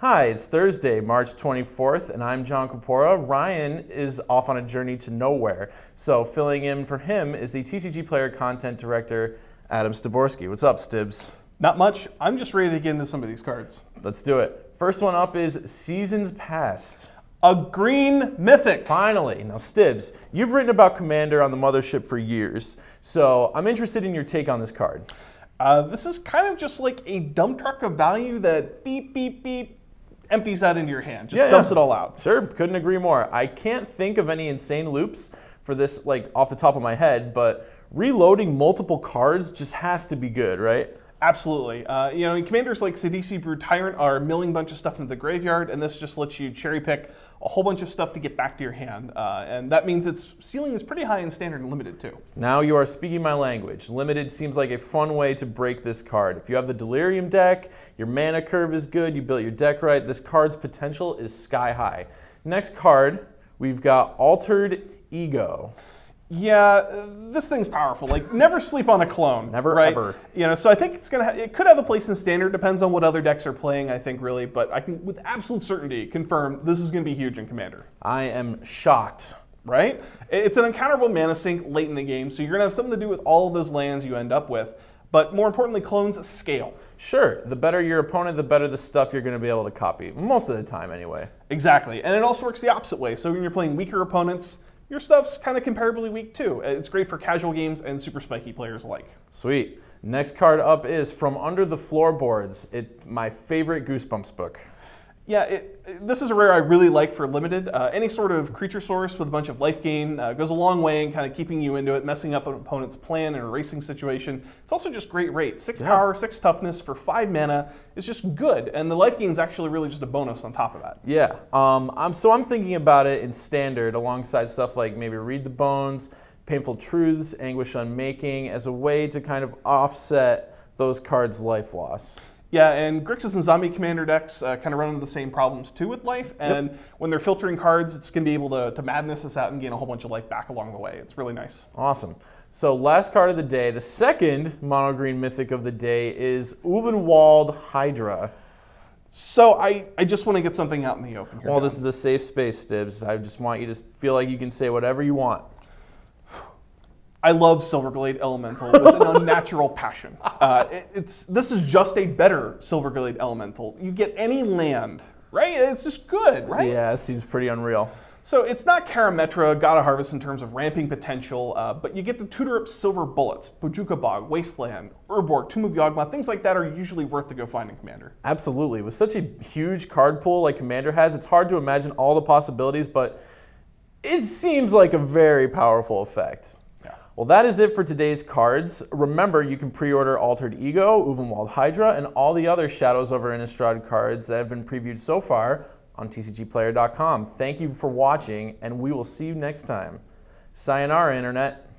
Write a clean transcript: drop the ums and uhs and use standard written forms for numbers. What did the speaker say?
Hi, it's Thursday, March 24th, and I'm John Kapora. Ryan is off on a journey to nowhere, so filling in for him is the TCGplayer content director, Adam Styborski. What's up, Stybs? Not much. I'm just ready to get into some of these cards. Let's do it. First one up is Seasons Past. A green mythic. Finally. Now, Stybs, you've written about Commander on the Mothership for years, so I'm interested in your take on this card. This is kind of just like a dump truck of value that beep, beep, beep, empties that into your hand. Just dumps it all out. Sure, couldn't agree more. I can't think of any insane loops for this, like, off the top of my head, but reloading multiple cards just has to be good, right? Absolutely. Commanders like Sidisi Brew Tyrant are milling a bunch of stuff into the graveyard, and this just lets you cherry pick a whole bunch of stuff to get back to your hand. And that means its ceiling is pretty high in Standard and Limited, too. Now you are speaking my language. Limited seems like a fun way to break this card. If you have the Delirium deck, your mana curve is good, you built your deck right, this card's potential is sky high. Next card, we've got Altered Ego. Yeah, this thing's powerful. Like, never sleep on a clone. Never, right? ever. So I think it could have a place in Standard. Depends on what other decks are playing, I think, really. But I can, with absolute certainty, confirm this is going to be huge in Commander. I am shocked. Right? It's an uncounterable mana sink late in the game, so you're going to have something to do with all of those lands you end up with. But more importantly, clones scale. Sure, the better your opponent, the better the stuff you're going to be able to copy. Most of the time, anyway. Exactly. And it also works the opposite way. So when you're playing weaker opponents, your stuff's kind of comparably weak too. It's great for casual games and super spiky players alike. Sweet. Next card up is From Under the Floorboards. My favorite Goosebumps book. Yeah, this is a rare I really like for Limited. Any sort of creature source with a bunch of life gain goes a long way in kind of keeping you into it, messing up an opponent's plan in a racing situation. It's also just great rate. 6 power, 6 toughness for 5 mana is just good, and the life gain is actually really just a bonus on top of that. Yeah, I'm thinking about it in Standard alongside stuff like maybe Read the Bones, Painful Truths, Anguish Unmaking, as a way to kind of offset those cards' life loss. Yeah, and Grixis and Zombie Commander decks kind of run into the same problems too with life, and when they're filtering cards, it's going to be able to madness this out and gain a whole bunch of life back along the way. It's really nice. Awesome. So last card of the day, the second mono-green mythic of the day is Ulvenwald Hydra. So I just want to get something out in the open here. Well, this is a safe space, Stybs. I just want you to feel like you can say whatever you want. I love Silverglade Elemental with an unnatural passion. This is just a better Silverglade Elemental. You get any land, right? It's just good, right? Yeah, it seems pretty unreal. So it's not Karametra, God of Harvest in terms of ramping potential, but you get to tutor up Silver Bullets, Bojuka Bog, Wasteland, Urborg, Tomb of Yawgmoth. Things like that are usually worth to go find in Commander. Absolutely. With such a huge card pool like Commander has, it's hard to imagine all the possibilities, but it seems like a very powerful effect. Well, that is it for today's cards. Remember, you can pre-order Altered Ego, Ulvenwald Hydra, and all the other Shadows over Innistrad cards that have been previewed so far on TCGplayer.com. Thank you for watching, and we will see you next time. Sayonara, Internet.